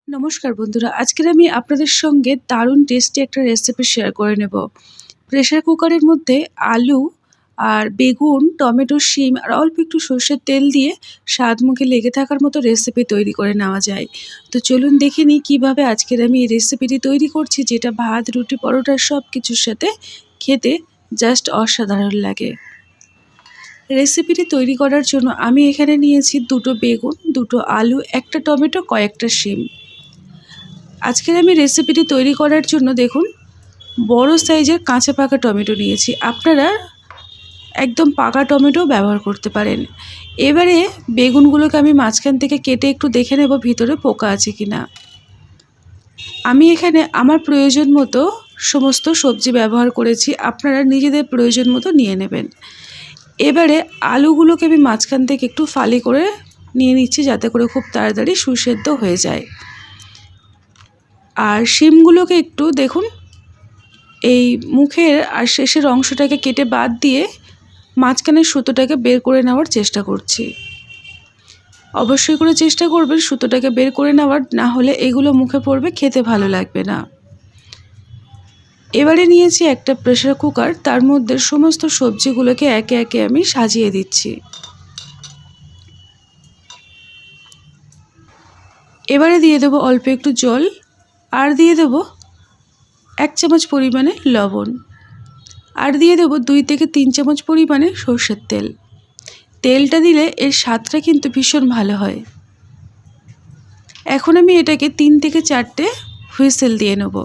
নমস্কার বন্ধুরা, আজকের আমি আপনাদের সঙ্গে দারুণ টেস্টি একটা রেসিপি শেয়ার করে নেব। প্রেসার কুকারের মধ্যে আলু আর বেগুন, টমেটো, শিম আর অল্প একটু সর্ষের তেল দিয়ে স্বাদ মুখে লেগে থাকার মতো রেসিপি তৈরি করে নেওয়া যায়। তো চলুন দেখে নিই কীভাবে আজকের আমি এই রেসিপিটি তৈরি করছি, যেটা ভাত, রুটি, পরোটা সব কিছুর সাথে খেতে জাস্ট অসাধারণ লাগে। রেসিপিটি তৈরি করার জন্য আমি এখানে নিয়েছি 2টো বেগুন, 2টো আলু, একটা টমেটো, কয়েকটা শিম। আজকের আমি রেসিপিটি তৈরি করার জন্য দেখুন বড় সাইজের কাঁচা পাকা টমেটো নিয়েছি। আপনারা একদম পাকা টমেটো ব্যবহার করতে পারেন। এবারে বেগুনগুলোকে আমি মাঝখান থেকে কেটে একটু দেখে নেব ভিতরে পোকা আছে কিনা। আমি এখানে আমার প্রয়োজন মতো সমস্ত সবজি ব্যবহার করেছি, আপনারা নিজেদের প্রয়োজন মতো নিয়ে নেবেন। এবারে আলুগুলোকে আমি মাঝখান থেকে একটু ফালি করে নিয়ে নিচ্ছি, যাতে করে খুব তাড়াতাড়ি সুসেদ্ধ হয়ে যায়। আর শিমগুলোকে একটু দেখুন এই মুখের আর শেষের অংশটাকে কেটে বাদ দিয়ে মাঝখানের সুতোটাকে বের করে নেওয়ার চেষ্টা করছি। অবশ্যই করে চেষ্টা করবেন সুতোটাকে বের করে নেওয়ার, না হলে এগুলো মুখে পড়বে, খেতে ভালো লাগবে না। এবারে নিয়েছি একটা প্রেসার কুকার, তার মধ্যে সমস্ত সবজিগুলোকে একে একে আমি সাজিয়ে দিচ্ছি। এবারে দিয়ে দেবো অল্প একটু জল, আর দিয়ে দেবো 1 চামচ পরিমাণে লবণ, আর দিয়ে দেবো 2 থেকে 3 চামচ পরিমাণে সর্ষের তেল। তেলটা দিলে এর স্বাদটা কিন্তু ভীষণ ভালো হয়। এখন আমি এটাকে 3 থেকে 4টে হুইসেল দিয়ে নেব।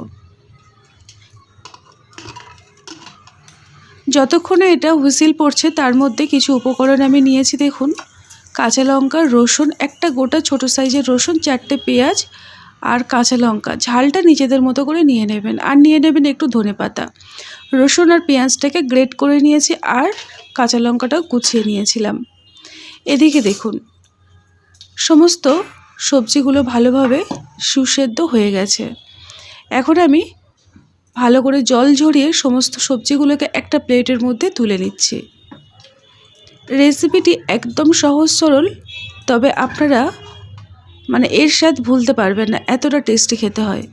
যতক্ষণে এটা হুইসেল পড়ছে তার মধ্যে কিছু উপকরণ আমি নিয়েছি। দেখুন কাঁচা লঙ্কা, রসুন, একটা গোটা ছোট সাইজের রসুন, 4টে পেঁয়াজ আর কাঁচা লঙ্কা। ঝালটা নিজেদের মতো করে নিয়ে নেবেন, আর নিয়ে নেবেন একটু ধনেপাতা। রসুন আর পেঁয়াজটাকে গ্রেট করে নিয়েছি, আর কাঁচা লঙ্কাটাও কুচিয়ে নিয়েছিলাম। এদিকে দেখুন সমস্ত সবজিগুলো ভালোভাবে সুসেদ্ধ হয়ে গেছে। এখন আমি ভালো করে জল ঝরিয়ে সমস্ত সবজিগুলোকে একটা প্লেটের মধ্যে তুলে নিচ্ছি। রেসিপিটি একদম সহজ সরল, তবে আপনারা এর স্বাদ ভুলতে পারবেন না, এতটা টেস্টি খেতে হয়।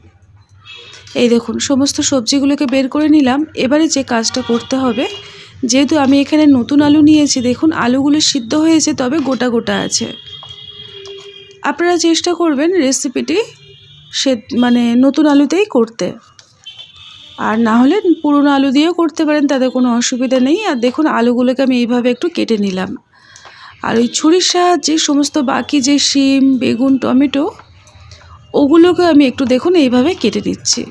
এই দেখুন সমস্ত সবজিগুলোকে বের করে নিলাম। এবারে যে কাজটা করতে হবে, যেহেতু আমি এখানে নতুন আলু নিয়েছি, দেখুন আলুগুলো সিদ্ধ হয়েছে তবে গোটা গোটা আছে। আপনারা চেষ্টা করবেন রেসিপিটি নতুন আলুতেই করতে, আর না হলে পুরনো আলু দিয়েও করতে পারেন, তাতে কোনো অসুবিধা নেই। আর দেখুন আলুগুলোকে আমি এইভাবে একটু কেটে নিলাম, আর ওই ছুরির সাহায্যে সমস্ত বাকি যে শিম, বেগুন, টমেটো, ওগুলোকে আমি একটু দেখুন এইভাবে কেটে দিচ্ছি।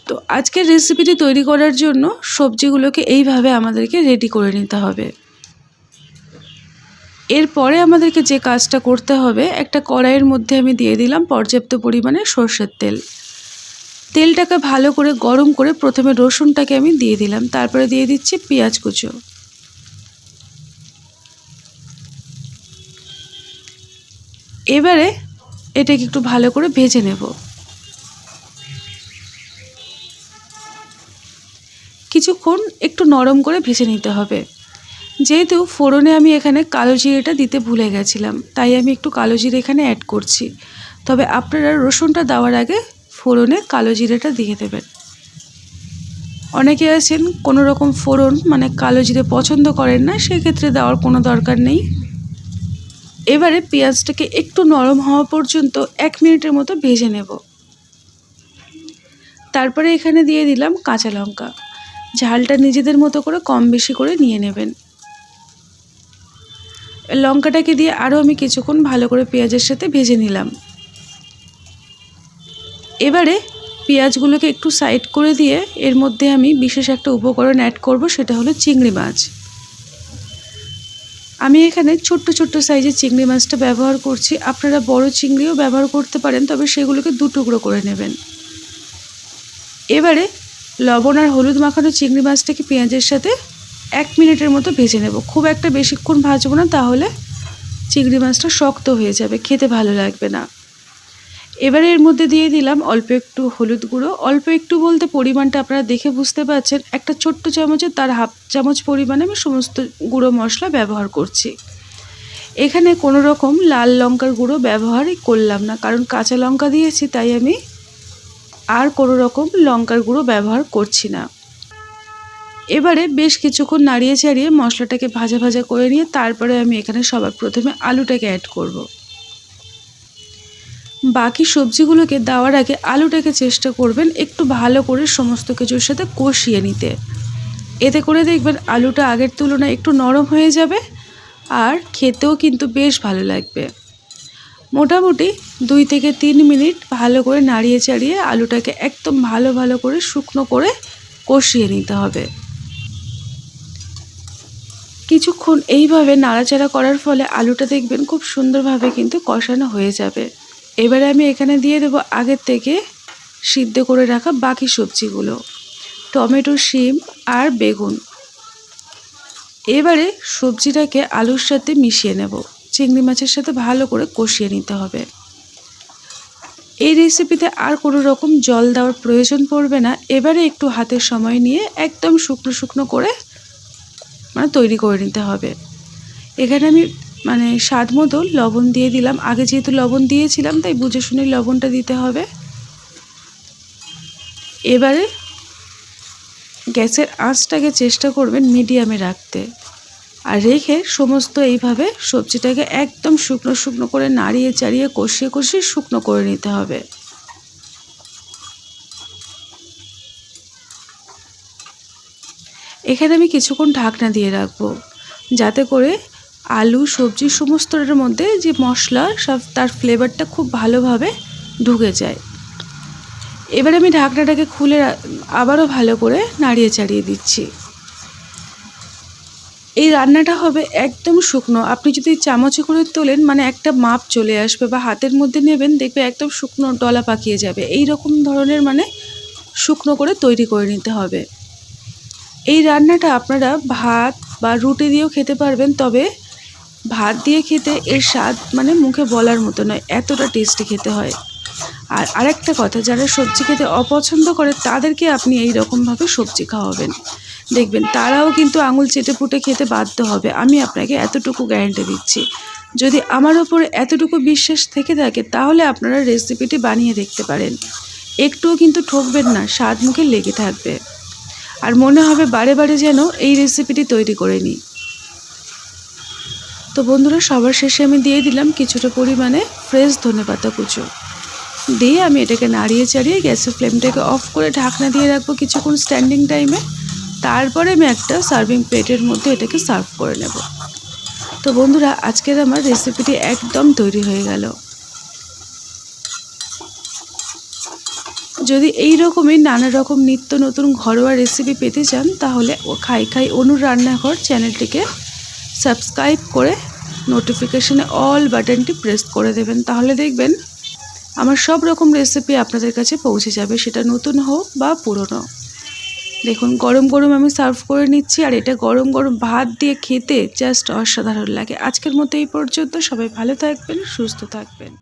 তো আজকের রেসিপিটি তৈরি করার জন্য সবজিগুলোকে এইভাবে আমাদেরকে রেডি করে নিতে হবে। এরপরে আমাদেরকে যে কাজটা করতে হবে, একটা কড়াইয়ের মধ্যে আমি দিয়ে দিলাম পর্যাপ্ত পরিমাণে সর্ষের তেল। তেলটাকে ভালো করে গরম করে প্রথমে রসুনটাকে আমি দিয়ে দিলাম, তারপরে দিয়ে দিচ্ছি পেঁয়াজ কুচো। এবারে এটাকে একটু ভালো করে ভেজে নেব। কিছুক্ষণ একটু নরম করে ভেজে নিতে হবে। যেহেতু ফোড়নে আমি এখানে কালো জিরেটা দিতে ভুলে গেছিলাম, তাই আমি একটু কালো জিরে এখানে অ্যাড করছি। তবে আপনারা রসুনটা দেওয়ার আগে ফোড়নে কালো জিরেটা দিয়ে দেবেন। অনেকে আছেন কোনো রকম ফোড়ন কালো জিরে পছন্দ করেন না, সেক্ষেত্রে দেওয়ার কোনো দরকার নেই। এবারে পেঁয়াজটাকে একটু নরম হওয়া পর্যন্ত 1 মিনিটের মতো ভেজে নেব। তারপরে এখানে দিয়ে দিলাম কাঁচা লঙ্কা। ঝালটা নিজেদের মতো করে কম বেশি করে নিয়ে নেবেন। লঙ্কাটাকে দিয়ে আরও আমি কিছুক্ষণ ভালো করে পেঁয়াজের সাথে ভেজে নিলাম। এবারে পেঁয়াজগুলোকে একটু সাইড করে দিয়ে এর মধ্যে আমি বিশেষ একটা উপকরণ অ্যাড করব, সেটা হলো চিংড়ি মাছ। আমি এখানে ছোট্ট ছোট্ট সাইজের চিংড়ি মাছটা ব্যবহার করছি। আপনারা বড় চিংড়িও ব্যবহার করতে পারেন, তবে সেগুলোকে 2 টুকরো করে নেবেন। এবারে লবণ আর হলুদ মাখানো চিংড়ি মাছটাকে পেঁয়াজের সাথে 1 মিনিটের মতো ভেজে নেব। খুব একটা বেশিক্ষণ ভাজবো না, তাহলে চিংড়ি মাছটা শক্ত হয়ে যাবে, খেতে ভালো লাগবে না। এবারে এর মধ্যে দিয়ে দিলাম অল্প একটু হলুদ গুঁড়ো। অল্প একটু বলতে পরিমাণটা আপনারা দেখে বুঝতে পারছেন, একটা ছোট্ট চামচের তার হাফ চামচ পরিমাণে আমি সমস্ত গুঁড়ো মশলা ব্যবহার করছি। এখানে কোনো রকম লাল লঙ্কার গুঁড়ো ব্যবহারই করলাম না, কারণ কাঁচা লঙ্কা দিয়েছি, তাই আমি আর কোনো রকম লঙ্কার গুঁড়ো ব্যবহার করছি না। এবারে বেশ কিছুক্ষণ নাড়িয়ে চাড়িয়ে মশলাটাকে ভাজা ভাজা করে নিয়ে তারপরে আমি এখানে সবার প্রথমে আলুটাকে অ্যাড করব। বাকি সবজিগুলোকে দেওয়ার আগে আলুটাকে চেষ্টা করবেন একটু ভালো করে সমস্ত কিছুর সাথে কষিয়ে নিতে। এতে করে দেখবেন আলুটা আগের তুলনায় একটু নরম হয়ে যাবে আর খেতেও কিন্তু বেশ ভালো লাগবে। মোটামুটি 2 থেকে 3 মিনিট ভালো করে নাড়িয়ে চাড়িয়ে আলুটাকে একদম ভালো করে শুকনো করে কষিয়ে নিতে হবে। কিছুক্ষণ এইভাবে নাড়াচাড়া করার ফলে আলুটা দেখবেন খুব সুন্দরভাবে কিন্তু কষানো হয়ে যাবে। এবারে আমি এখানে দিয়ে দেবো আগের থেকে সিদ্ধ করে রাখা বাকি সবজিগুলো, টমেটো, শিম আর বেগুন। এবারে সবজিটাকে আলুর সাথে মিশিয়ে নেব, চিংড়ি মাছের সাথে ভালো করে কষিয়ে নিতে হবে। এই রেসিপিতে আর কোনো রকম জল দেওয়ার প্রয়োজন পড়বে না। এবারে একটু হাতের সময় নিয়ে একদম শুকনো করে তৈরি করে নিতে হবে। এখানে আমি স্বাদ মতো লবণ দিয়ে দিলাম। আগে যেহেতু লবণ দিয়েছিলাম তাই বুঝে শুনে লবণটা দিতে হবে। এবারে গ্যাসের আঁচটাকে চেষ্টা করবেন মিডিয়ামে রাখতে, আর রেখে সমস্ত এইভাবে সবজিটাকে একদম শুকনো করে নাড়িয়ে চাড়িয়ে কষিয়ে শুকনো করে নিতে হবে। এখানে আমি কিছুক্ষণ ঢাকনা দিয়ে রাখবো, যাতে করে আলু সবজি সমস্তটার মধ্যে যে মশলা সব তার ফ্লেভারটা খুব ভালোভাবে ঢুকে যায়। এবার আমি ঢাকনাটাকে খুলে আবারও ভালো করে নাড়িয়ে চাড়িয়ে দিচ্ছি। এই রান্নাটা হবে একদম শুকনো। আপনি যদি চামচে করে তোলেন একটা মাপ চলে আসবে, বা হাতের মধ্যে নেবেন দেখবে একদম শুকনো ডলা পাকিয়ে যাবে। এই রকম ধরনের শুকনো করে তৈরি করে নিতে হবে। এই রান্নাটা আপনারা ভাত বা রুটি দিয়েও খেতে পারবেন, তবে ভাত দিয়ে খেতে এর স্বাদ মুখে বলার মতো নয়, এতটা টেস্টি খেতে হয়। আর আরেকটা কথা, যারা সবজি খেতে অপছন্দ করে তাদেরকে আপনি এই রকমভাবে সবজি খাওয়াবেন, দেখবেন তারাও কিন্তু আঙুল চেটে পুটে খেতে বাধ্য হবে। আমি আপনাকে এতটুকু গ্যারান্টি দিচ্ছি। যদি আমার ওপরে এতটুকু বিশ্বাস থেকে থাকে তাহলে আপনারা রেসিপিটি বানিয়ে দেখতে পারেন। একটুও কিন্তু ঠকবেন না, স্বাদ মুখে লেগে থাকবে আর মনে হবে বারে বারে যেন এই রেসিপিটি তৈরি করে নিই। তো বন্ধুরা, সবার শেষে আমি দিয়ে দিলাম কিছুটা পরিমাণে ফ্রেশ ধনেপাতা কুচো দিয়ে আমি এটাকে নাড়িয়ে চাড়িয়ে গ্যাসের ফ্লেমটাকে অফ করে ঢাকনা দিয়ে রাখবো কিছুক্ষণ স্ট্যান্ডিং টাইমে। তারপরে আমি একটা সার্ভিং প্লেটের মধ্যে এটাকে সার্ভ করে নেব। তো বন্ধুরা, আজকের আমার রেসিপিটি একদম তৈরি হয়ে গেল। যদি এই রকমই নানা রকম নিত্য নতুন ঘরোয়া রেসিপি পেতে চান তাহলে খাই অনুর রান্নাঘর চ্যানেলটিকে সাবস্ক্রাইব করে নোটিফিকেশনে অল বাটনটি প্রেস করে দেবেন। তাহলে দেখবেন আমার সব রকম রেসিপি আপনাদের কাছে পৌঁছে যাবে, সেটা নতুন হোক বা পুরনো। দেখুন গরম আমি সার্ভ করে নিচ্ছি, আর এটা গরম ভাত দিয়ে খেতে জাস্ট অসাধারণ লাগে। আজকের মতো এই পর্যন্ত। সবাই ভালো থাকবেন, সুস্থ থাকবেন।